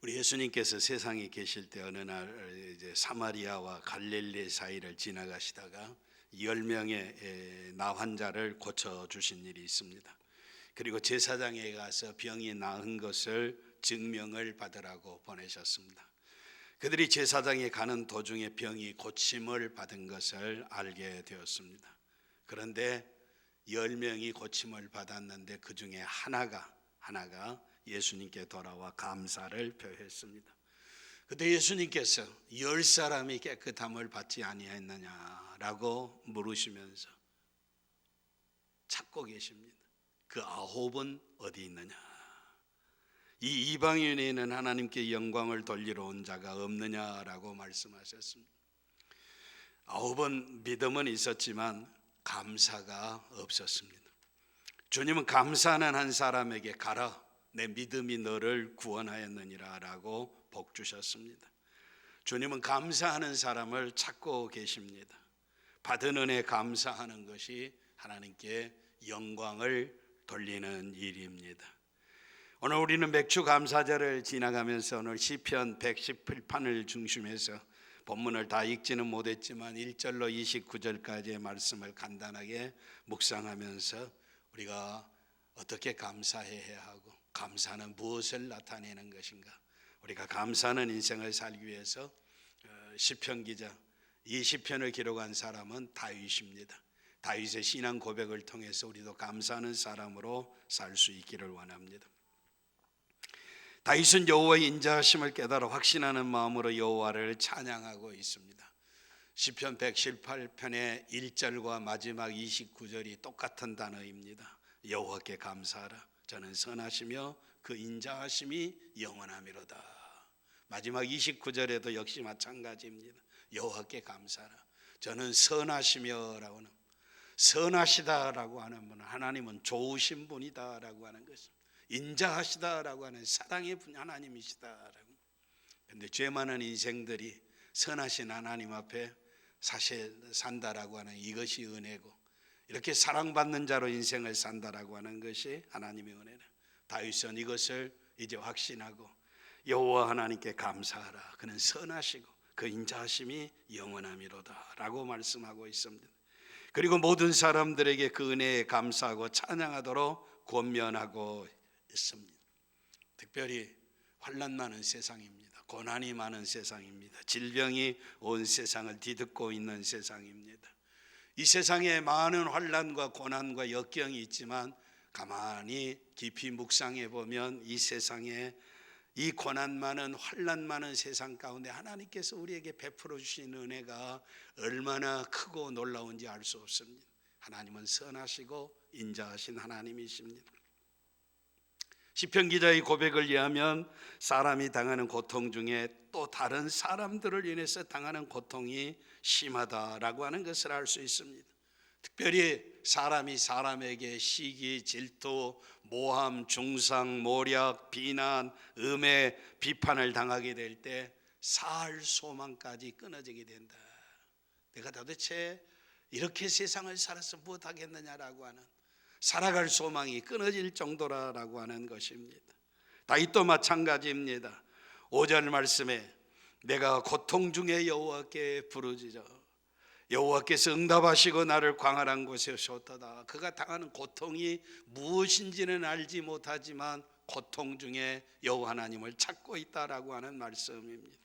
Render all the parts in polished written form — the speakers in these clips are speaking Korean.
우리 예수님께서 세상에 계실 때 어느 날 이제 사마리아와 갈릴리 사이를 지나가시다가 10명의 나 환자를 고쳐 주신 일이 있습니다. 그리고 제사장에 가서 병이 나은 것을 증명을 받으라고 보내셨습니다. 그들이 제사장에 가는 도중에 병이 고침을 받은 것을 알게 되었습니다. 그런데 10명이 고침을 받았는데 그 중에 하나가 예수님께 돌아와 감사를 표했습니다. 그때 예수님께서 10사람이 깨끗함을 받지 아니했느냐라고 물으시면서 찾고 계십니다. 그 9은 어디 있느냐? 이 이방인에는 하나님께 영광을 돌리러 온 자가 없느냐라고 말씀하셨습니다. 9은 믿음은 있었지만 감사가 없었습니다. 주님은 감사하는 한 사람에게 가라, 내 믿음이 너를 구원하였느니라 라고 복 주셨습니다. 주님은 감사하는 사람을 찾고 계십니다. 받은 은혜 감사하는 것이 하나님께 영광을 돌리는 일입니다. 오늘 우리는 맥주 감사절을 지나가면서 오늘 시편 118편을 중심해서 본문을 다 읽지는 못했지만 1절로 29절까지의 말씀을 간단하게 묵상하면서 우리가 어떻게 감사해야 하고 감사는 무엇을 나타내는 것인가, 우리가 감사하는 인생을 살기 위해서 시편 기자, 이 시편을 기록한 사람은 다윗입니다. 다윗의 신앙 고백을 통해서 우리도 감사하는 사람으로 살 수 있기를 원합니다. 다윗은 여호와의 인자하심을 깨달아 확신하는 마음으로 여호와를 찬양하고 있습니다. 시편 118편의 1절과 마지막 29절이 똑같은 단어입니다. 여호와께 감사하라, 저는 선하시며 그 인자하심이 영원하미로다. 마지막 29절에도 역시 마찬가지입니다. 여호와께 감사하라, 저는 선하시며라고 하는, 선하시다라고 하는 분은 하나님은 좋으신 분이다라고 하는 것입니다. 인자하시다라고 하는 사랑의 분 하나님이시다라고. 그런데 죄 많은 인생들이 선하신 하나님 앞에 사실 산다라고 하는 이것이 은혜고, 이렇게 사랑받는 자로 인생을 산다라고 하는 것이 하나님의 은혜다. 다윗은 이것을 이제 확신하고 여호와 하나님께 감사하라, 그는 선하시고 그 인자하심이 영원함이로다 라고 말씀하고 있습니다. 그리고 모든 사람들에게 그 은혜에 감사하고 찬양하도록 권면하고 있습니다. 특별히 환난 많은 세상입니다. 고난이 많은 세상입니다. 질병이 온 세상을 뒤덮고 있는 세상입니다. 이 세상에 많은 환난과 고난과 역경이 있지만 가만히 깊이 묵상해 보면 이 세상에 이 고난 많은 환난 많은 세상 가운데 하나님께서 우리에게 베풀어 주신 은혜가 얼마나 크고 놀라운지 알 수 없습니다. 하나님은 선하시고 인자하신 하나님이십니다. 시편 기자의 고백을 이해하면 사람이 당하는 고통 중에 또 다른 사람들을 인해서 당하는 고통이 심하다라고 하는 것을 알 수 있습니다. 특별히 사람이 사람에게 시기, 질투, 모함, 중상, 모략, 비난, 음해, 비판을 당하게 될 때 살 소망까지 끊어지게 된다. 내가 도대체 이렇게 세상을 살아서 무엇하겠느냐라고 하는, 살아갈 소망이 끊어질 정도라고 하는 것입니다. 다윗도 마찬가지입니다. 5절 말씀에 내가 고통 중에 여호와께 부르짖어 여호와께서 응답하시고 나를 광활한 곳에 오셨도다. 그가 당하는 고통이 무엇인지는 알지 못하지만 고통 중에 여호와 하나님을 찾고 있다라고 하는 말씀입니다.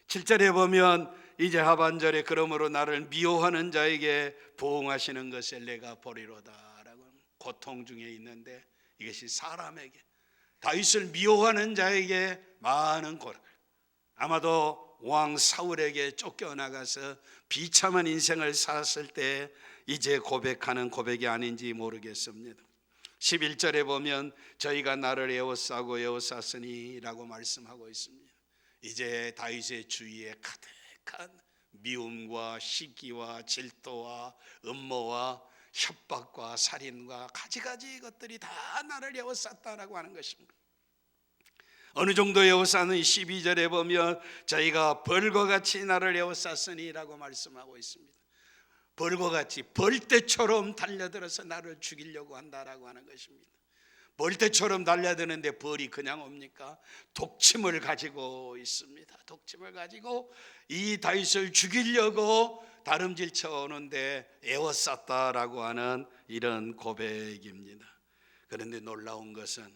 7절에 보면 이제 하반절에 그러므로 나를 미워하는 자에게 보응하시는 것을 내가 보리로다. 고통 중에 있는데 이것이 사람에게, 다윗을 미워하는 자에게 많은 고통, 아마도 왕 사울에게 쫓겨나가서 비참한 인생을 살았을 때 이제 고백하는 고백이 아닌지 모르겠습니다. 11절에 보면 저희가 나를 에워싸고 에워쌌으니 라고 말씀하고 있습니다. 이제 다윗의 주위에 가득한 미움과 시기와 질투와 음모와 협박과 살인과 가지가지 것들이 다 나를 에워쌌다라고 하는 것입니다. 어느 정도 에워싸는 12절에 보면 저희가 벌과 같이 나를 에워쌌으니 라고 말씀하고 있습니다. 벌과 같이 벌떼처럼 달려들어서 나를 죽이려고 한다라고 하는 것입니다. 벌떼처럼 달려드는데 벌이 그냥 옵니까? 독침을 가지고 있습니다. 독침을 가지고 이 다윗을 죽이려고 다름질 쳐오는데 에워쌌다라고 하는 이런 고백입니다. 그런데 놀라운 것은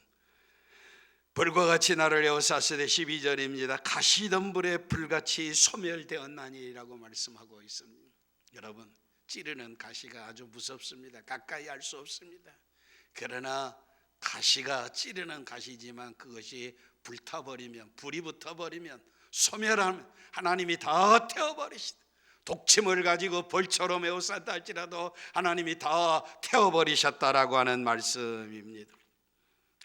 벌과 같이 나를 에워쌌으되 12절입니다. 가시덤불에 불같이 소멸되었나니라고 말씀하고 있습니다. 여러분, 찌르는 가시가 아주 무섭습니다. 가까이 할 수 없습니다. 그러나 가시가 찌르는 가시지만 그것이 불타버리면, 불이 붙어버리면, 소멸하면 하나님이 다 태워버리시다. 독침을 가지고 벌처럼 에워쌌다 할지라도 하나님이 다 태워버리셨다라고 하는 말씀입니다.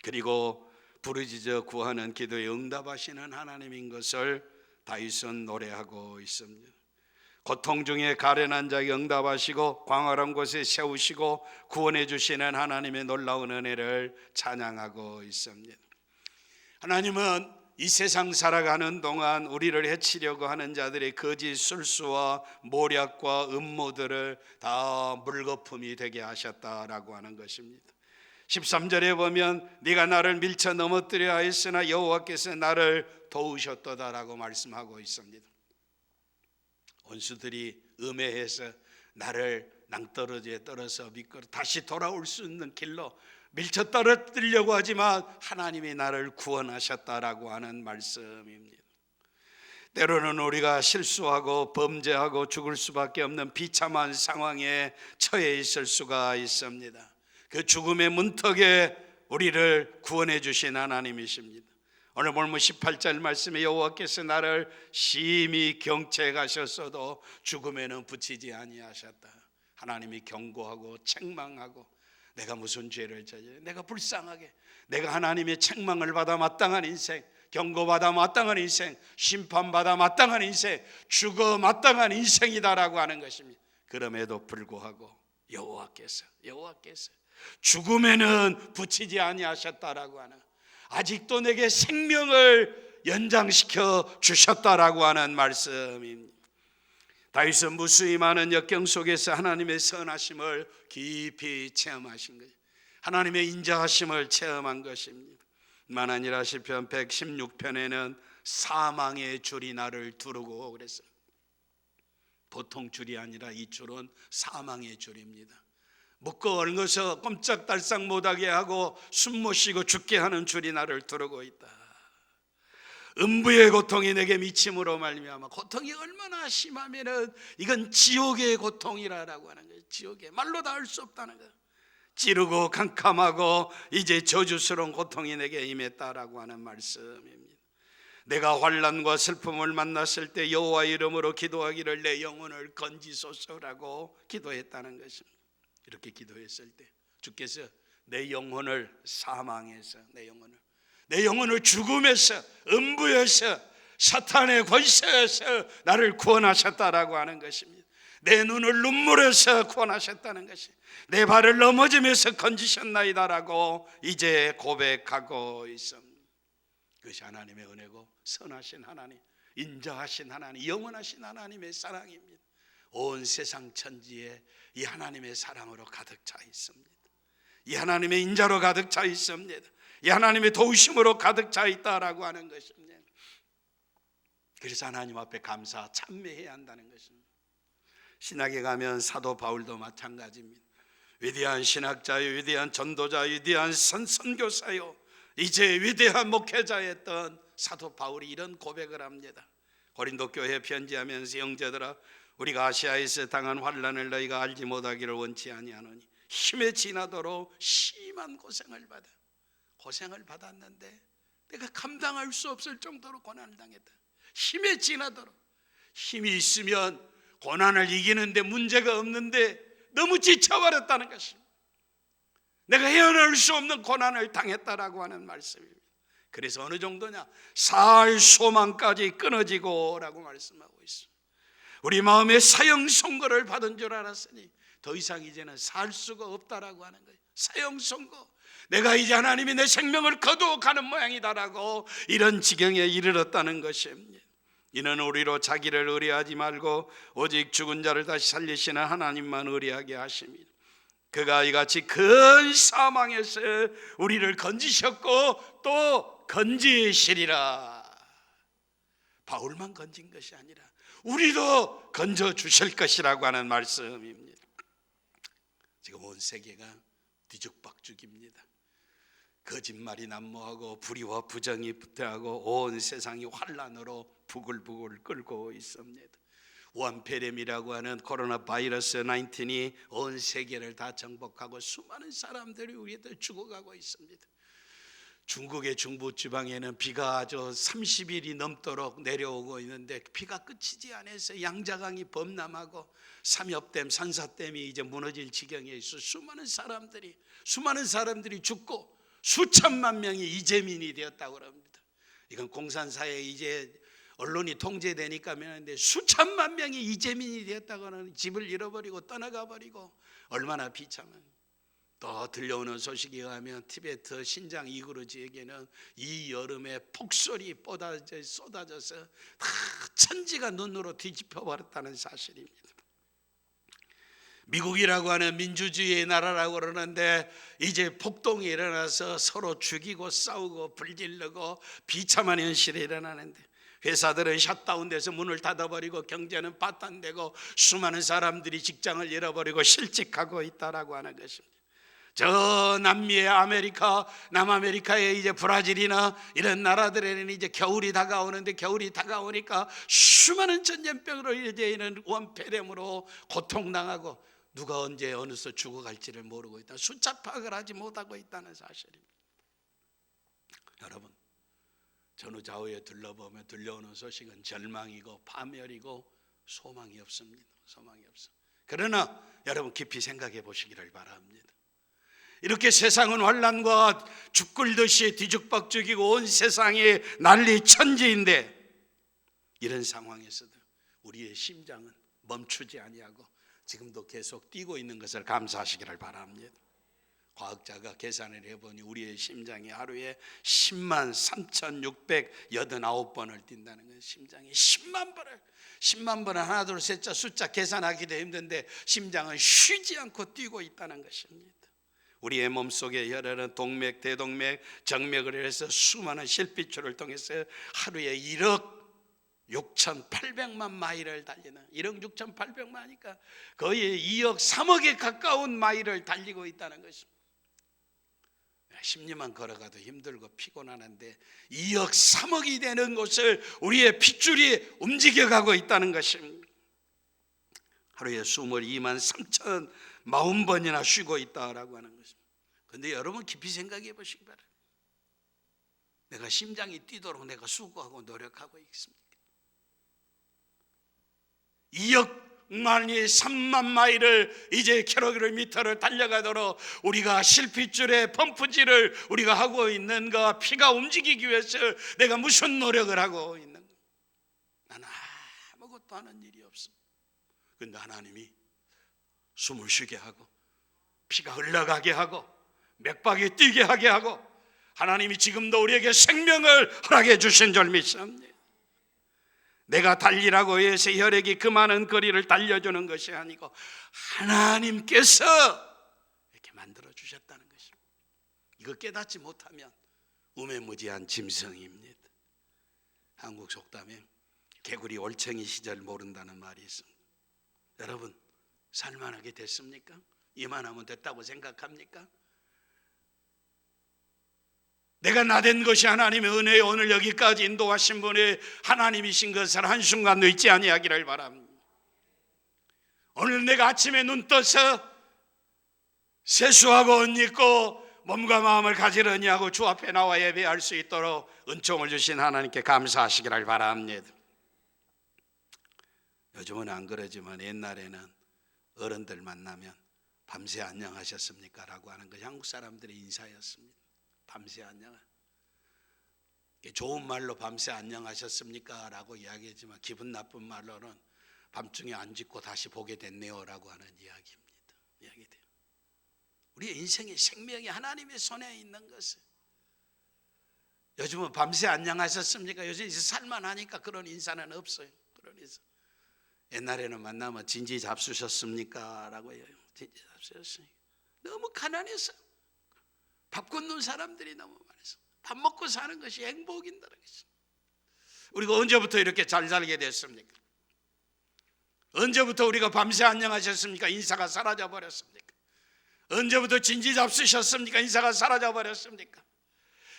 그리고 부르짖어 구하는 기도에 응답하시는 하나님인 것을 다윗은 노래하고 있습니다. 고통 중에 가련한 자에게 응답하시고 광활한 곳에 세우시고 구원해 주시는 하나님의 놀라운 은혜를 찬양하고 있습니다. 하나님은 이 세상 살아가는 동안 우리를 해치려고 하는 자들의 거짓 술수와 모략과 음모들을 다 물거품이 되게 하셨다라고 하는 것입니다. 13절에 보면 네가 나를 밀쳐 넘어뜨려 하였으나 여호와께서 나를 도우셨도다라고 말씀하고 있습니다. 원수들이 음해해서 나를 낭떠러지에 떨어서 미끄러 다시 돌아올 수 있는 길로 밀쳐 떨어뜨리려고 하지만 하나님이 나를 구원하셨다라고 하는 말씀입니다. 때로는 우리가 실수하고 범죄하고 죽을 수밖에 없는 비참한 상황에 처해 있을 수가 있습니다. 그 죽음의 문턱에 우리를 구원해 주신 하나님이십니다. 오늘 본문 18절 말씀에 여호와께서 나를 심히 경채 가셨어도 죽음에는 붙이지 아니하셨다. 하나님이 경고하고 책망하고 내가 무슨 죄를 저질러, 내가 불쌍하게, 내가 하나님의 책망을 받아 마땅한 인생, 경고받아 마땅한 인생, 심판받아 마땅한 인생, 죽어 마땅한 인생이다라고 하는 것입니다. 그럼에도 불구하고 여호와께서 죽음에는 붙이지 아니하셨다라고 하는, 아직도 내게 생명을 연장시켜 주셨다라고 하는 말씀입니다. 다윗은 무수히 많은 역경 속에서 하나님의 선하심을 깊이 체험하신 거예요. 하나님의 인자하심을 체험한 것입니다. 만 아니라 시편 116편에는 사망의 줄이 나를 두르고 그랬어요. 보통 줄이 아니라 이 줄은 사망의 줄입니다. 묶어 얽어서 꼼짝달싹 못하게 하고 숨 못 쉬고 죽게 하는 줄이 나를 두르고 있다. 음부의 고통이 내게 미침으로 말미암아, 고통이 얼마나 심하면은 이건 지옥의 고통이라고 하는 거예요. 지옥의 말로 다 할 수 없다는 거예요. 찌르고 캄캄하고 이제 저주스러운 고통이 내게 임했다라고 하는 말씀입니다. 내가 환난과 슬픔을 만났을 때 여호와 이름으로 기도하기를 내 영혼을 건지소서라고 기도했다는 것입니다. 이렇게 기도했을 때 주께서 내 영혼을 사망에서, 내 영혼을 죽음에서, 음부에서, 사탄의 권세에서 나를 구원하셨다라고 하는 것입니다. 내 눈을 눈물에서 구원하셨다는 것이, 내 발을 넘어짐에서 건지셨나이다라고 이제 고백하고 있습니다. 그것이 하나님의 은혜고 선하신 하나님, 인자하신 하나님, 영원하신 하나님의 사랑입니다. 온 세상 천지에 이 하나님의 사랑으로 가득 차 있습니다. 이 하나님의 인자로 가득 차 있습니다. 이 하나님의 도우심으로 가득 차 있다라고 하는 것입니다. 그래서 하나님 앞에 감사 찬미해야 한다는 것입니다. 신학에 가면 사도 바울도 마찬가지입니다. 위대한 신학자요, 위대한 전도자, 위대한 선교사요, 이제 위대한 목회자였던 사도 바울이 이런 고백을 합니다. 고린도 교회에 편지하면서 형제들아, 우리가 아시아에서 당한 환난을 너희가 알지 못하기를 원치 아니하노니 힘에 지나도록 심한 고생을 받았는데 내가 감당할 수 없을 정도로 고난을 당했다. 힘에 지나도록. 힘이 있으면 고난을 이기는데 문제가 없는데 너무 지쳐버렸다는 것입니다. 내가 헤어나올 수 없는 고난을 당했다라고 하는 말씀입니다. 그래서 어느 정도냐, 살 소망까지 끊어지고 라고 말씀하고 있습니다. 우리 마음에 사형 선고를 받은 줄 알았으니 더 이상 이제는 살 수가 없다라고 하는 거예요. 사형 선고, 내가 이제 하나님이 내 생명을 거두어 가는 모양이다라고 이런 지경에 이르렀다는 것입니다. 이는 우리로 자기를 의뢰하지 말고 오직 죽은 자를 다시 살리시는 하나님만 의뢰하게 하십니다. 그가 이같이 큰 사망에서 우리를 건지셨고 또 건지시리라. 바울만 건진 것이 아니라 우리도 건져 주실 것이라고 하는 말씀입니다. 지금 온 세계가 뒤죽박죽입니다. 거짓말이 난무하고 불의와 부정이 부패하고 온 세상이 환란으로 부글부글 끓고 있습니다. 원폐렴이라고 하는 코로나 바이러스 19이 온 세계를 다 정복하고 수많은 사람들이 우리한테 죽어가고 있습니다. 중국의 중부지방에는 비가 아주 30일이 넘도록 내려오고 있는데 비가 그치지 않아서 양자강이 범람하고 삼엽댐, 산사댐이 이제 무너질 지경에 있어 수많은 사람들이 죽고 수천만 명이 이재민이 되었다고 합니다. 이건 공산사회에 이제 언론이 통제되니까 하는데 수천만 명이 이재민이 되었다고 하는, 집을 잃어버리고 떠나가 버리고 얼마나 비참한. 또 들려오는 소식에 의하면 티베트 신장 이구르지에게는 이 여름에 폭설이 쏟아져서 다 천지가 눈으로 뒤집혀 버렸다는 사실입니다. 미국이라고 하는 민주주의의 나라라고 그러는데 이제 폭동이 일어나서 서로 죽이고 싸우고 불질르고 비참한 현실이 일어나는데 회사들은 셧다운돼서 문을 닫아버리고 경제는 파탄되고 수많은 사람들이 직장을 잃어버리고 실직하고 있다라고 하는 것입니다. 저 남미의 아메리카, 남아메리카의 이제 브라질이나 이런 나라들에는 이제 겨울이 다가오는데 겨울이 다가오니까 수많은 전염병으로 이제는 원폐렴으로 고통당하고 누가 언제 어느서 죽어갈지를 모르고 있다. 숫자 파악을 하지 못하고 있다는 사실입니다. 여러분, 전후좌우에 둘러보면 들려오는 소식은 절망이고 파멸이고 소망이 없습니다. 소망이 없어. 그러나 여러분 깊이 생각해 보시기를 바랍니다. 이렇게 세상은 환난과 죽글듯이 뒤죽박죽이고 온 세상이 난리천지인데 이런 상황에서도 우리의 심장은 멈추지 아니하고 지금도 계속 뛰고 있는 것을 감사하시기를 바랍니다. 과학자가 계산을 해보니 우리의 심장이 하루에 10만 3,689번을 뛴다는 거예요. 심장이 10만 번을 하나 둘 셋자 숫자 계산하기도 힘든데 심장은 쉬지 않고 뛰고 있다는 것입니다. 우리의 몸속의 혈액은 동맥, 대동맥, 정맥을 해서 수많은 실핏줄을 통해서 하루에 1억 6,800만 마일을 달리는 1억 6,800만이니까 거의 2억 3억에 가까운 마일을 달리고 있다는 것입니다. 10리만 걸어가도 힘들고 피곤하는데 2억 3억이 되는 곳을 우리의 핏줄이 움직여가고 있다는 것입니다. 하루에 숨을 2만 3,040번이나 쉬고 있다라고 하는 것입니다. 그런데 여러분 깊이 생각해 보시기 바랍니다. 내가 심장이 뛰도록 내가 수고하고 노력하고 있습니까? 2억만이 3만 마일을 이제 킬로미터를 달려가도록 우리가 실핏줄에 펌프질을 우리가 하고 있는가? 피가 움직이기 위해서 내가 무슨 노력을 하고 있는가? 나는 아무것도 하는 일이 없어. 그런데 하나님이 숨을 쉬게 하고 피가 흘러가게 하고 맥박이 뛰게 하게 하고 하나님이 지금도 우리에게 생명을 허락해 주신 줄 믿습니다. 내가 달리라고 해서 혈액이 그 많은 거리를 달려주는 것이 아니고 하나님께서 이렇게 만들어 주셨다는 것입니다. 이거 깨닫지 못하면 우매무지한 짐승입니다. 한국 속담에 개구리 올챙이 시절 모른다는 말이 있습니다. 여러분 살만하게 됐습니까? 이만하면 됐다고 생각합니까? 내가 나댄 것이 하나님의 은혜에 오늘 여기까지 인도하신 분이 하나님이신 것을 한순간도 잊지 아니하기를 바랍니다. 오늘 내가 아침에 눈 떠서 세수하고 옷 입고 몸과 마음을 가지런히 하고 주 앞에 나와 예배할 수 있도록 은총을 주신 하나님께 감사하시기를 바랍니다. 요즘은 안 그러지만 옛날에는 어른들 만나면 밤새 안녕하셨습니까? 라고 하는 것이 한국 사람들의 인사였습니다. 밤새 안녕. 좋은 말로 밤새 안녕하셨습니까? 라고 이야기하지만 기분 나쁜 말로는 밤중에 안 짖고 다시 보게 됐네요 라고 하는 이야기돼요. 우리의 인생의 생명이 하나님의 손에 있는 것을 요즘은 밤새 안녕하셨습니까? 요즘 이제 살만하니까 그런 인사는 없어요. 그런 인사. 옛날에는 만나면 진지 잡수셨습니까? 라고 해요. 진지 잡수셨습니까? 너무 가난해서, 밥 굶는 사람들이 너무 많아서 밥 먹고 사는 것이 행복인다는 것이. 우리가 언제부터 이렇게 잘 살게 됐습니까? 언제부터 우리가 밤새 안녕하셨습니까? 인사가 사라져 버렸습니까? 언제부터 진지 잡수셨습니까? 인사가 사라져 버렸습니까?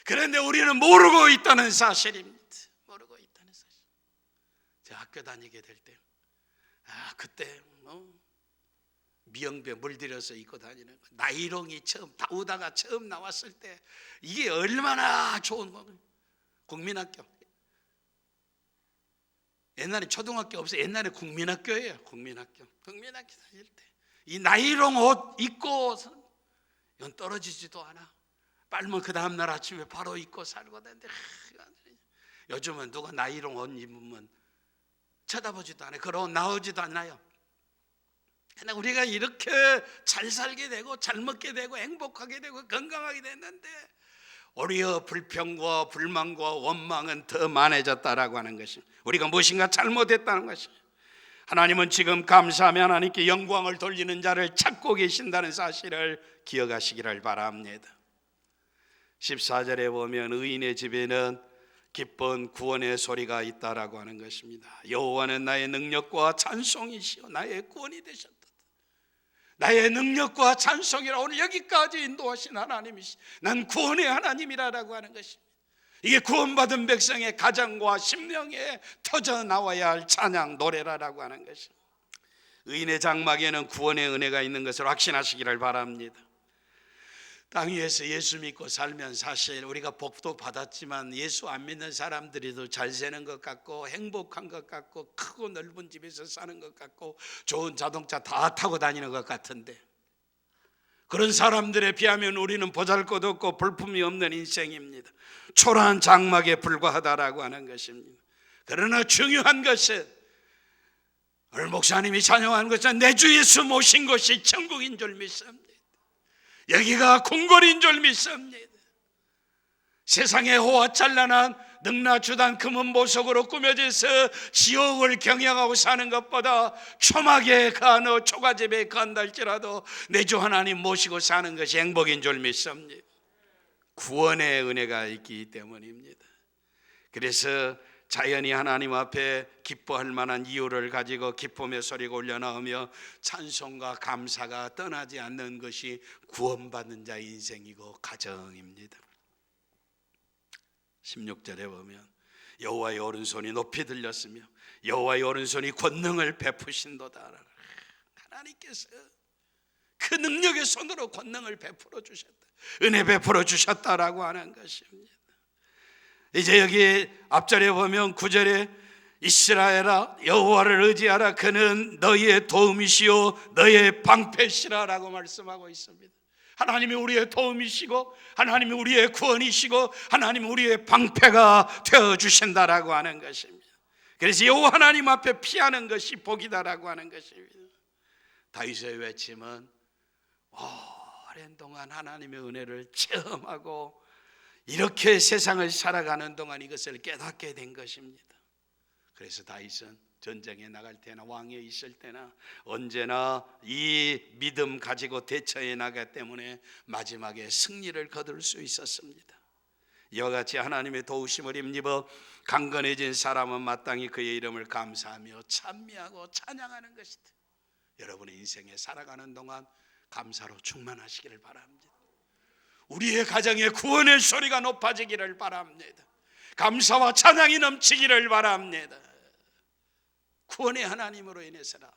그런데 우리는 모르고 있다는 사실입니다. 모르고 있다는 사실. 제가 학교 다니게 될 때, 그때 미영배 물들여서 입고 다니는 거, 나이롱이 처음, 다우다가 처음 나왔을 때 이게 얼마나 좋은 거예요. 국민학교, 옛날에 초등학교 없어요. 옛날에 국민학교예요. 국민학교 다닐 때 이 나이롱 옷 입고 이건 떨어지지도 않아. 빨면 그 다음날 아침에 바로 입고 살고 되는데, 요즘은 누가 나이롱 옷 입으면 쳐다보지도 않아요. 그런 옷 나오지도 않아요. 근데 우리가 이렇게 잘 살게 되고 잘 먹게 되고 행복하게 되고 건강하게 됐는데, 오히려 불평과 불만과 원망은 더 많아졌다라고 하는 것이, 우리가 무엇인가 잘못했다는 것이. 하나님은 지금 감사하며 하나님께 영광을 돌리는 자를 찾고 계신다는 사실을 기억하시기를 바랍니다. 14절에 보면 의인의 집에는 기쁜 구원의 소리가 있다라고 하는 것입니다. 여호와는 나의 능력과 찬송이시요 나의 구원이 되셨다. 나의 능력과 찬송이라, 오늘 여기까지 인도하신 하나님이시, 난 구원의 하나님이라고 하는 것입니다. 이게 구원받은 백성의 가정과 심령에 터져 나와야 할 찬양 노래라고 하는 것입니다. 의인의 장막에는 구원의 은혜가 있는 것을 확신하시기를 바랍니다. 땅 위에서 예수 믿고 살면 사실 우리가 복도 받았지만 예수 안 믿는 사람들이 더 잘 사는 것 같고 행복한 것 같고 크고 넓은 집에서 사는 것 같고 좋은 자동차 다 타고 다니는 것 같은데, 그런 사람들에 비하면 우리는 보잘것없고 볼품이 없는 인생입니다. 초라한 장막에 불과하다라고 하는 것입니다. 그러나 중요한 것은, 오늘 목사님이 찬양한 것은 내 주 예수 모신 것이 천국인 줄 믿습니다. 여기가 궁궐인 줄 믿습니다. 세상의 호화찬란한 능라주단 금은 보석으로 꾸며져서 지옥을 경영하고 사는 것보다 초막에 간어 초가집에 간다 할지라도 내 주 하나님 모시고 사는 것이 행복인 줄 믿습니다. 구원의 은혜가 있기 때문입니다. 그래서 자연히 하나님 앞에 기뻐할 만한 이유를 가지고 기쁨의 소리가 올려나오며 찬송과 감사가 떠나지 않는 것이 구원받는 자의 인생이고 가정입니다. 16절에 보면 여호와의 오른손이 높이 들렸으며 여호와의 오른손이 권능을 베푸신도다. 하나님께서 그 능력의 손으로 권능을 베풀어 주셨다, 은혜 베풀어 주셨다라고 하는 것입니다. 이제 여기 앞절에 보면 9절에 이스라엘아 여호와를 의지하라, 그는 너희의 도움이시요 너희의 방패시라라고 말씀하고 있습니다. 하나님이 우리의 도움이시고 하나님이 우리의 구원이시고 하나님이 우리의 방패가 되어주신다라고 하는 것입니다. 그래서 여호와 하나님 앞에 피하는 것이 복이다라고 하는 것입니다. 다윗의 외침은 오랜 동안 하나님의 은혜를 체험하고 이렇게 세상을 살아가는 동안 이것을 깨닫게 된 것입니다. 그래서 다윗은 전쟁에 나갈 때나 왕위에 있을 때나 언제나 이 믿음 가지고 대처해 나가기 때문에 마지막에 승리를 거둘 수 있었습니다. 이와 같이 하나님의 도우심을 힘입어 강건해진 사람은 마땅히 그의 이름을 감사하며 찬미하고 찬양하는 것이다. 여러분의 인생에 살아가는 동안 감사로 충만하시기를 바랍니다. 우리의 가정에 구원의 소리가 높아지기를 바랍니다. 감사와 찬양이 넘치기를 바랍니다. 구원의 하나님으로 인해서라.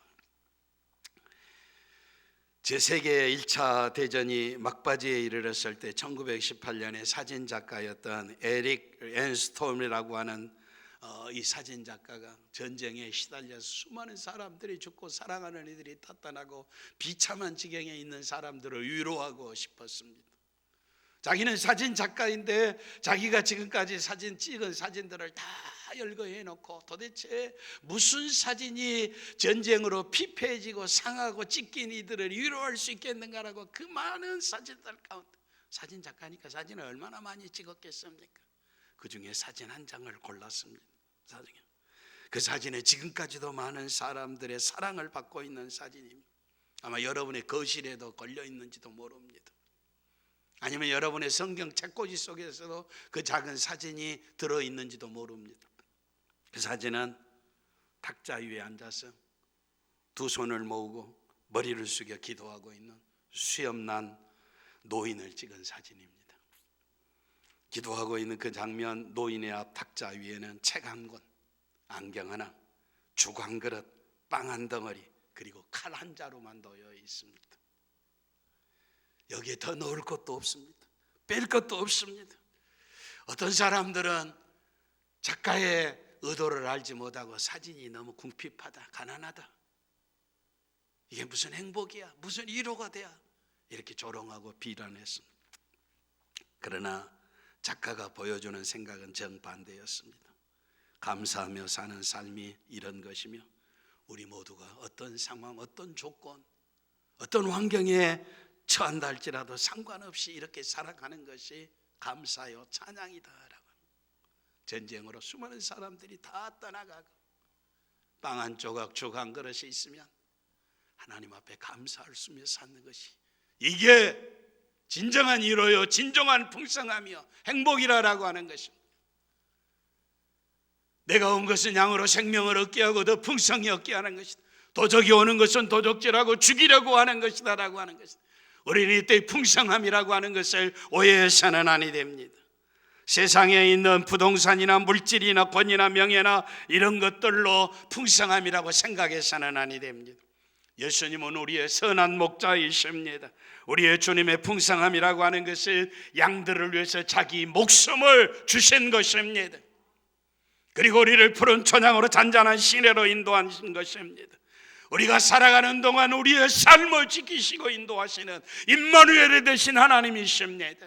제 세계 1차 대전이 막바지에 이르렀을 때 1918년에 사진작가였던 에릭 앤스톰이라고 하는 이 사진작가가 전쟁에 시달려서 수많은 사람들이 죽고 사랑하는 이들이 탄탄하고 비참한 지경에 있는 사람들을 위로하고 싶었습니다. 자기는 사진 작가인데 자기가 지금까지 사진 찍은 사진들을 다 열거해 놓고 도대체 무슨 사진이 전쟁으로 피폐해지고 상하고 찢긴 이들을 위로할 수 있겠는가라고 그 많은 사진들 가운데, 사진 작가니까 사진을 얼마나 많이 찍었겠습니까? 그 중에 사진 한 장을 골랐습니다. 그 사진에 지금까지도 많은 사람들의 사랑을 받고 있는 사진입니다. 아마 여러분의 거실에도 걸려 있는지도 모릅니다. 아니면 여러분의 성경 책꽂이 속에서도 그 작은 사진이 들어있는지도 모릅니다. 그 사진은 탁자 위에 앉아서 두 손을 모으고 머리를 숙여 기도하고 있는 수염난 노인을 찍은 사진입니다. 기도하고 있는 그 장면, 노인의 앞 탁자 위에는 책 한 권, 안경 하나, 죽 한 그릇, 빵 한 덩어리, 그리고 칼 한 자루만 놓여 있습니다. 여기에 더 넣을 것도 없습니다. 뺄 것도 없습니다. 어떤 사람들은 작가의 의도를 알지 못하고 사진이 너무 궁핍하다, 가난하다, 이게 무슨 행복이야, 무슨 위로가 돼야, 이렇게 조롱하고 비난했습니다. 그러나 작가가 보여주는 생각은 정반대였습니다. 감사하며 사는 삶이 이런 것이며, 우리 모두가 어떤 상황, 어떤 조건, 어떤 환경에 처한다 할지라도 상관없이 이렇게 살아가는 것이 감사요 찬양이다라고. 전쟁으로 수많은 사람들이 다 떠나가고 빵 한 조각, 죽 한 그릇이 있으면 하나님 앞에 감사할 수 있으며 사는 것이, 이게 진정한 위로요, 진정한 풍성함이요 행복이라고 하는 것입니다. 내가 온 것은 양으로 생명을 얻게 하고 더 풍성히 얻게 하는 것이다. 도적이 오는 것은 도적질하고 죽이려고 하는 것이다 라고 하는 것이다. 우리는 이때 풍성함이라고 하는 것을 오해해서는 아니 됩니다. 세상에 있는 부동산이나 물질이나 권위나 명예나 이런 것들로 풍성함이라고 생각해서는 아니 됩니다. 예수님은 우리의 선한 목자이십니다. 우리의 주님의 풍성함이라고 하는 것은 양들을 위해서 자기 목숨을 주신 것입니다. 그리고 우리를 푸른 초장으로 잔잔한 시내로 인도하신 것입니다. 우리가 살아가는 동안 우리의 삶을 지키시고 인도하시는 임마누엘이 되신 하나님이십니다.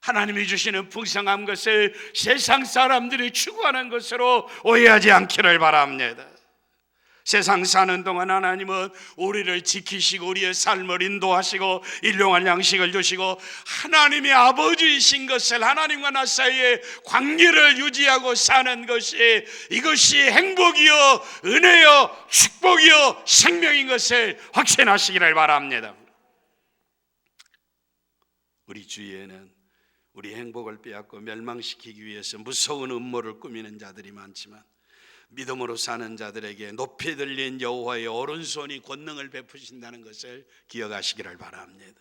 하나님이 주시는 풍성한 것을 세상 사람들이 추구하는 것으로 오해하지 않기를 바랍니다. 세상 사는 동안 하나님은 우리를 지키시고 우리의 삶을 인도하시고 일용할 양식을 주시고 하나님의 아버지이신 것을, 하나님과 나 사이에 관계를 유지하고 사는 것이, 이것이 행복이요 은혜요 축복이요 생명인 것을 확신하시기를 바랍니다. 우리 주위에는 우리 행복을 빼앗고 멸망시키기 위해서 무서운 음모를 꾸미는 자들이 많지만, 믿음으로 사는 자들에게 높이 들린 여호와의 오른손이 권능을 베푸신다는 것을 기억하시기를 바랍니다.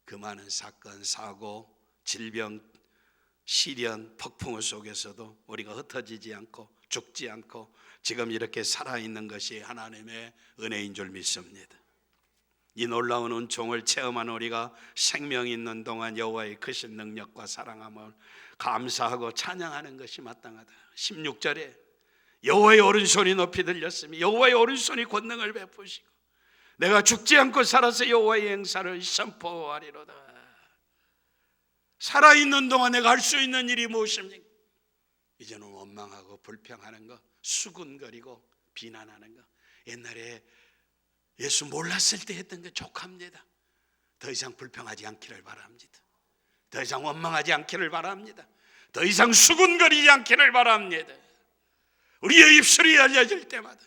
그 많은 사건, 사고, 질병, 시련, 폭풍우 속에서도 우리가 흩어지지 않고 죽지 않고 지금 이렇게 살아있는 것이 하나님의 은혜인 줄 믿습니다. 이 놀라운 은총을 체험한 우리가 생명 있는 동안 여호와의 크신 능력과 사랑함을 감사하고 찬양하는 것이 마땅하다. 16절에 여호와의 오른손이 높이 들렸으며 여호와의 오른손이 권능을 베푸시고 내가 죽지 않고 살아서 여호와의 행사를 선포하리로다. 살아있는 동안 내가 할 수 있는 일이 무엇입니까? 이제는 원망하고 불평하는 거, 수군거리고 비난하는 거, 옛날에 예수 몰랐을 때 했던 게 족합니다. 더 이상 불평하지 않기를 바랍니다. 더 이상 원망하지 않기를 바랍니다. 더 이상 수군거리지 않기를 바랍니다. 우리의 입술이 열려질 때마다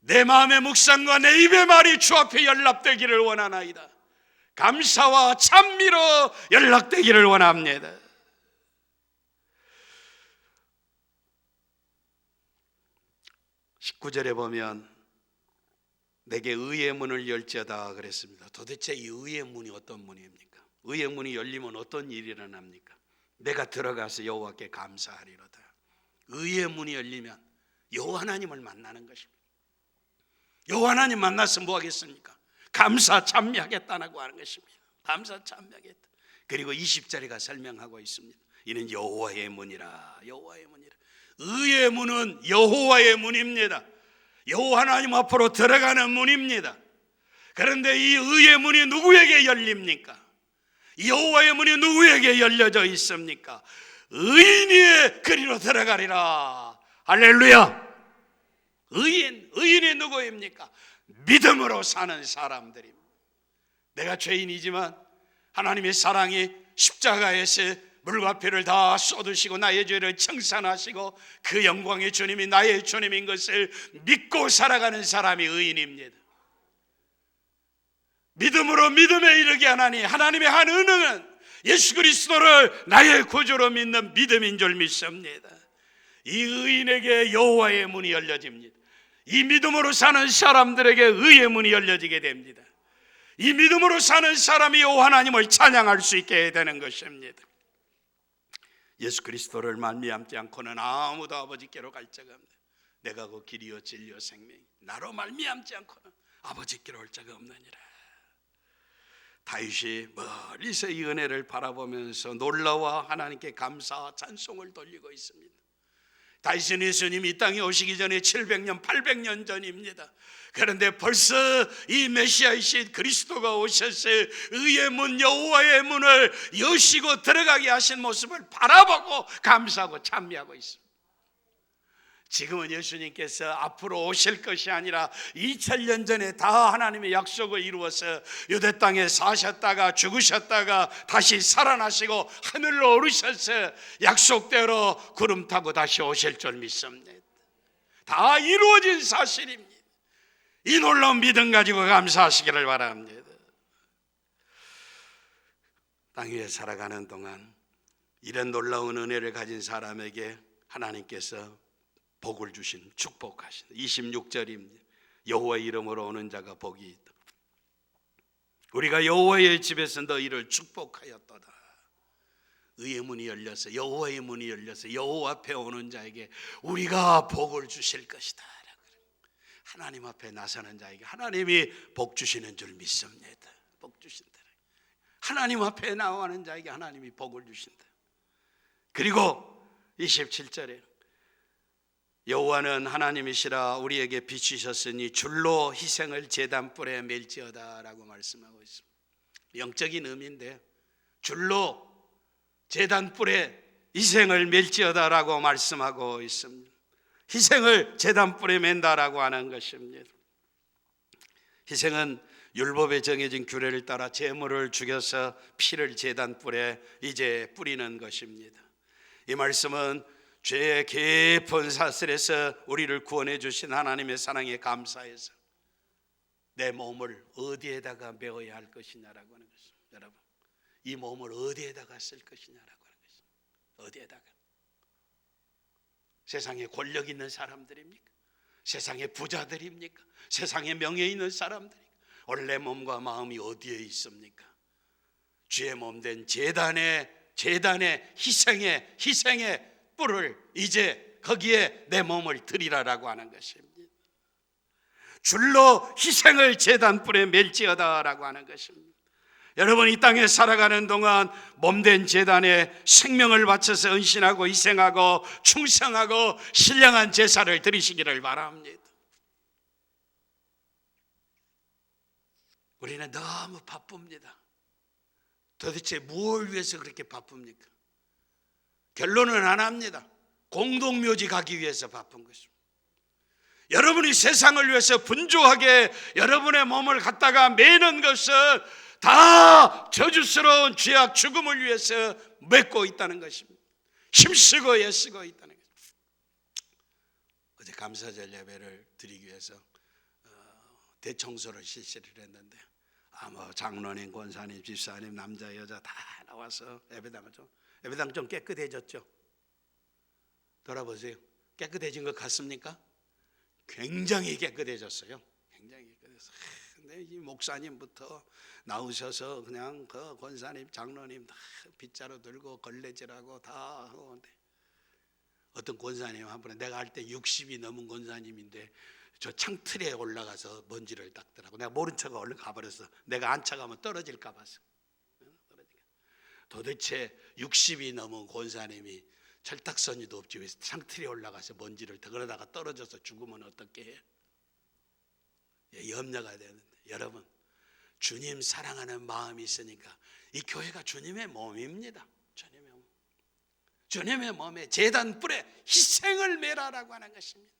내 마음의 묵상과 내 입의 말이 주 앞에 연락되기를 원하나이다. 감사와 찬미로 연락되기를 원합니다. (19절에) 보면 내게 의의 문을 열지어다 그랬습니다. 도대체 이 의의 문이 어떤 문입니까? 의의 문이 열리면 어떤 일이 일어납니까? 내가 들어가서 여호와께 감사하리로다. 의의 문이 열리면 여호와 하나님을 만나는 것입니다. 여호와 하나님 만나서 뭐 하겠습니까? 감사 찬미하겠다고 하는 것입니다. 감사 찬미하겠다. 그리고 20절에가 설명하고 있습니다. 이는 여호와의 문이라. 여호와의 문이라. 의의 문은 여호와의 문입니다. 여호와 하나님 앞으로 들어가는 문입니다. 그런데 이 의의 문이 누구에게 열립니까? 여호와의 문이 누구에게 열려져 있습니까? 의인이 그리로 들어가리라. 할렐루야. 의인이 누구입니까? 믿음으로 사는 사람들입니다. 내가 죄인이지만 하나님의 사랑이 십자가에서 물과 피를 다 쏟으시고 나의 죄를 청산하시고 그 영광의 주님이 나의 주님인 것을 믿고 살아가는 사람이 의인입니다. 믿음으로 믿음에 이르게 하나니 하나님의 한 은혜는 예수 그리스도를 나의 구주로 믿는 믿음인 줄 믿습니다. 이 의인에게 여호와의 문이 열려집니다. 이 믿음으로 사는 사람들에게 의의 문이 열려지게 됩니다. 이 믿음으로 사는 사람이 여호와 하나님을 찬양할 수 있게 되는 것입니다. 예수 그리스도를 말미암지 않고는 아무도 아버지께로 갈 자가 없네. 내가 그 길이요 진리요 생명, 나로 말미암지 않고는 아버지께로 올 자가 없느니라. 다윗이 멀리서 이 은혜를 바라보면서 놀라워 하나님께 감사 찬송을 돌리고 있습니다. 다윗은 예수님이 이 땅에 오시기 전에 700년 800년 전입니다. 그런데 벌써 이 메시아이신 그리스도가 오셔서 의의 문 여호와의 문을 여시고 들어가게 하신 모습을 바라보고 감사하고 찬미하고 있습니다. 지금은 예수님께서 앞으로 오실 것이 아니라 2000년 전에 다 하나님의 약속을 이루어서 유대 땅에 사셨다가 죽으셨다가 다시 살아나시고 하늘로 오르셔서 약속대로 구름 타고 다시 오실 줄 믿습니다. 다 이루어진 사실입니다. 이 놀라운 믿음 가지고 감사하시기를 바랍니다. 땅 위에 살아가는 동안 이런 놀라운 은혜를 가진 사람에게 하나님께서 복을 주신 축복하신 26절입니다. 여호와의 이름으로 오는 자가 복이 있다. 우리가 여호와의 집에서 너희를 축복하였도다. 의의 문이 열려서 여호와의 문이 열려서 여호와 앞에 오는 자에게 우리가 복을 주실 것이다. 하나님 앞에 나서는 자에게 하나님이 복 주시는 줄 믿습니다. 복 주신다. 하나님 앞에 나오는 자에게 하나님이 복을 주신다. 그리고 27절에 여호와는 하나님이시라 우리에게 비추셨으니 줄로 희생을 제단불에 맬지어다 라고 말씀하고 있습니다. 영적인 의미인데 줄로 제단불에 희생을 맬지어다 라고 말씀하고 있습니다. 희생을 제단불에 맨다라고 하는 것입니다. 희생은 율법에 정해진 규례를 따라 제물을 죽여서 피를 제단불에 이제 뿌리는 것입니다. 이 말씀은 죄의 깊은 사슬에서 우리를 구원해 주신 하나님의 사랑에 감사해서 내 몸을 어디에다가 메어야 할 것이냐라고 하는 것입니다. 여러분, 이 몸을 어디에다가 쓸 것이냐라고 하는 것입니다. 어디에다가? 세상에 권력 있는 사람들입니까? 세상에 부자들입니까? 세상에 명예 있는 사람들입니까? 원래 몸과 마음이 어디에 있습니까? 주의 몸된 제단의 희생의 뿔을 이제 거기에 내 몸을 드리라라고 하는 것입니다. 줄로 희생을 제단불에 맬지어다라고 하는 것입니다. 여러분, 이 땅에 살아가는 동안 몸된 제단에 생명을 바쳐서 헌신하고 희생하고 충성하고 신령한 제사를 드리시기를 바랍니다. 우리는 너무 바쁩니다. 도대체 무엇을 위해서 그렇게 바쁩니까? 결론은 하나입니다. 공동묘지 가기 위해서 바쁜 것입니다. 여러분이 세상을 위해서 분주하게 여러분의 몸을 갖다가 매는 것은 다 저주스러운 죄악 죽음을 위해서 맺고 있다는 것입니다. 힘쓰고 애쓰고 있다는 것입니다. 어제 감사절 예배를 드리기 위해서 대청소를 실시를 했는데 장로님, 권사님, 집사님, 남자 여자 다 나와서 예배당 좀 깨끗해졌죠? 돌아보세요. 깨끗해진 것 같습니까? 굉장히 깨끗해졌어요. 굉장히 깨끗해서. 근데 이 목사님부터 나오셔서 그냥 그 권사님, 장로님 다 빗자루 들고 걸레질하고 다 하고, 어떤 권사님 한 번에 내가 할 때 60이 넘은 권사님인데 저 창틀에 올라가서 먼지를 닦더라고. 내가 모른 척 얼른 가버렸어. 내가 안 차가면 떨어질까 봐서. 도대체 60이 넘은 권사님이 철딱서니도 없지 왜 창틀에 올라가서 먼지를 그러다가 떨어져서 죽으면 어떻게 해? 염려가 되는데, 여러분, 주님 사랑하는 마음이 있으니까 이 교회가 주님의 몸입니다. 주님의 몸에 제단불에 희생을 매라라고 하는 것입니다.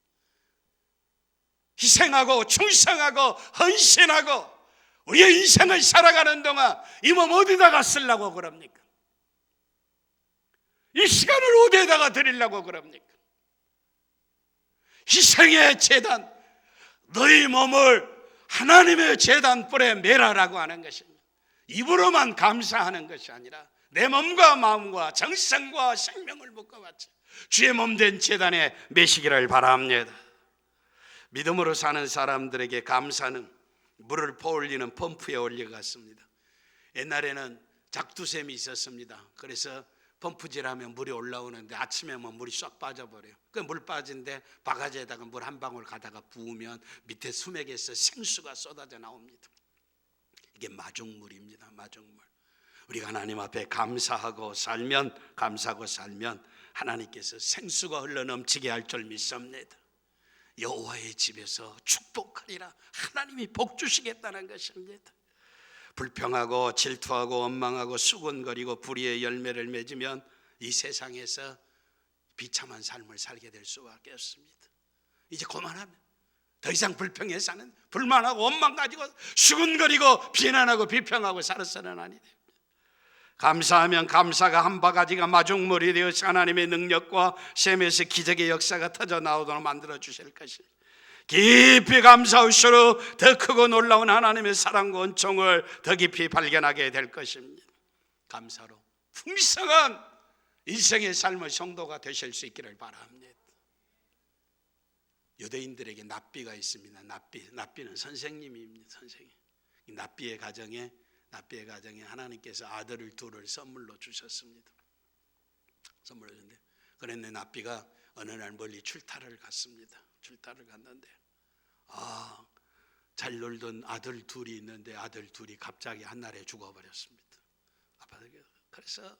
희생하고 충성하고 헌신하고 우리의 인생을 살아가는 동안 이 몸 어디다가 쓰려고 그럽니까? 이 시간을 어디에다가 드리려고 그럽니까? 희생의 제단, 너희 몸을 하나님의 제단불에 매라라고 하는 것입니다. 입으로만 감사하는 것이 아니라 내 몸과 마음과 정성과 생명을 묶어바쳐 주의 몸된 제단에 매시기를 바랍니다. 믿음으로 사는 사람들에게 감사는 물을 퍼올리는 펌프에 올려갔습니다. 옛날에는 작두샘이 있었습니다. 그래서 펌프질하면 물이 올라오는데 아침에 물이 쏙 빠져버려요. 그 물 빠진데 바가지에다가 물 한 방울 가다가 부으면 밑에 수맥에서 생수가 쏟아져 나옵니다. 이게 마중물입니다. 마중물. 우리가 하나님 앞에 감사하고 살면 하나님께서 생수가 흘러넘치게 할 줄 믿습니다. 여호와의 집에서 축복하리라. 하나님이 복 주시겠다는 것입니다. 불평하고 질투하고 원망하고 수군거리고 불의의 열매를 맺으면 이 세상에서 비참한 삶을 살게 될 수밖에 없습니다. 이제 그만하면 더 이상 불평해 사는, 불만하고 원망 가지고 수군거리고 비난하고 비평하고 살아서는 아니 됩니다. 감사하면 감사가 한 바가지가 마중물이 되어서 하나님의 능력과 셈에서 기적의 역사가 터져 나오도록 만들어 주실 것입니다. 깊이 감사할수록 더 크고 놀라운 하나님의 사랑과 은총을 더 깊이 발견하게 될 것입니다. 감사로 풍성한 인생의 삶의 성도가 되실 수 있기를 바랍니다. 유대인들에게 납비가 있습니다. 납비는 선생님입니다. 선생님. 이 납비의 가정에 하나님께서 아들을 둘을 선물로 주셨습니다. 선물로 줬는데, 그런데 납비가 어느 날 멀리 출타를 갔습니다. 출타를 갔는데 잘 놀던 아들 둘이 있는데 아들 둘이 갑자기 한날에 죽어버렸습니다. 그래서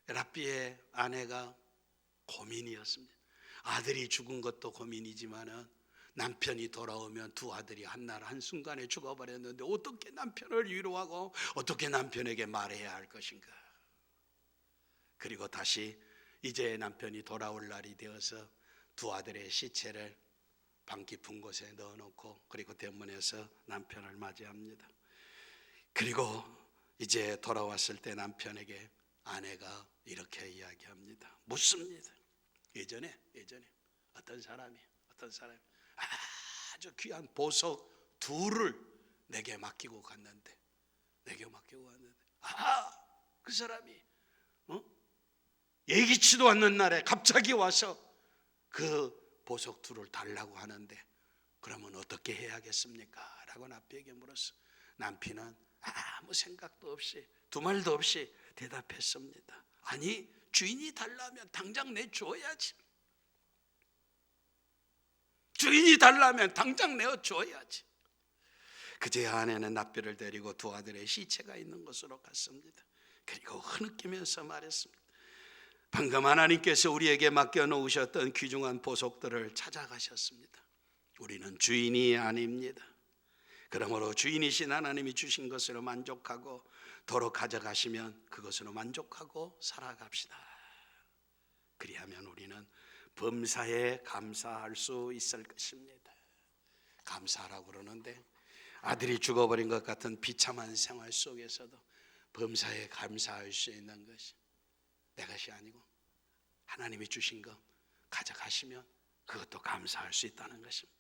랍비의 아내가 고민이었습니다. 아들이 죽은 것도 고민이지만은 남편이 돌아오면 두 아들이 한날 한순간에 죽어버렸는데 어떻게 남편을 위로하고 어떻게 남편에게 말해야 할 것인가. 그리고 다시 이제 남편이 돌아올 날이 되어서 두 아들의 시체를 방 깊은 곳에 넣어놓고 그리고 대문에서 남편을 맞이합니다. 그리고 이제 돌아왔을 때 남편에게 아내가 이렇게 이야기합니다. 묻습니다. 예전에 어떤 사람이 아주 귀한 보석 둘을 내게 맡기고 갔는데 그 사람이 예기치도 않는 날에 갑자기 와서 그 보석 둘을 달라고 하는데 그러면 어떻게 해야겠습니까? 라고 납비에게 물었어. 남편은 아무 생각도 없이 두 말도 없이 대답했습니다. 아니, 주인이 달라면 당장 내줘야지. 주인이 달라면 당장 내어줘야지. 그제야 아내는 납비를 데리고 두 아들의 시체가 있는 곳으로 갔습니다. 그리고 흐느끼면서 말했습니다. 방금 하나님께서 우리에게 맡겨놓으셨던 귀중한 보석들을 찾아가셨습니다. 우리는 주인이 아닙니다. 그러므로 주인이신 하나님이 주신 것으로 만족하고 도로 가져가시면 그것으로 만족하고 살아갑시다. 그리하면 우리는 범사에 감사할 수 있을 것입니다. 감사하라고 그러는데 아들이 죽어버린 것 같은 비참한 생활 속에서도 범사에 감사할 수 있는 것이 내 것이 아니고 하나님이 주신 것 가져가시면 그것도 감사할 수 있다는 것입니다.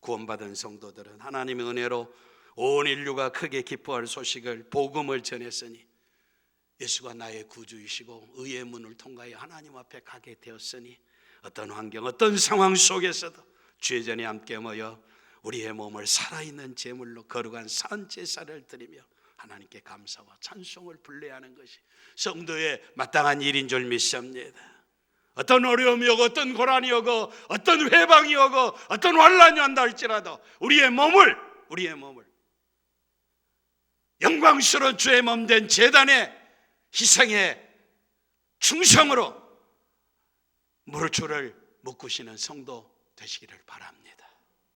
구원받은 성도들은 하나님의 은혜로 온 인류가 크게 기뻐할 소식을 복음을 전했으니 예수가 나의 구주이시고 의의 문을 통과해 하나님 앞에 가게 되었으니 어떤 환경 어떤 상황 속에서도 주의 전에 함께 모여 우리의 몸을 살아있는 제물로 거룩한 산 제사를 드리며 하나님께 감사와 찬송을 불러야 하는 것이 성도의 마땅한 일인 줄 믿습니다. 어떤 어려움이 오고 어떤 고난이 오고 어떤 회방이 오고 어떤 환난이 온다 할지라도 우리의 몸을 영광스러운 주의 몸된 제단의 희생의 충성으로 무릎을 묶으시는 성도 되시기를 바랍니다.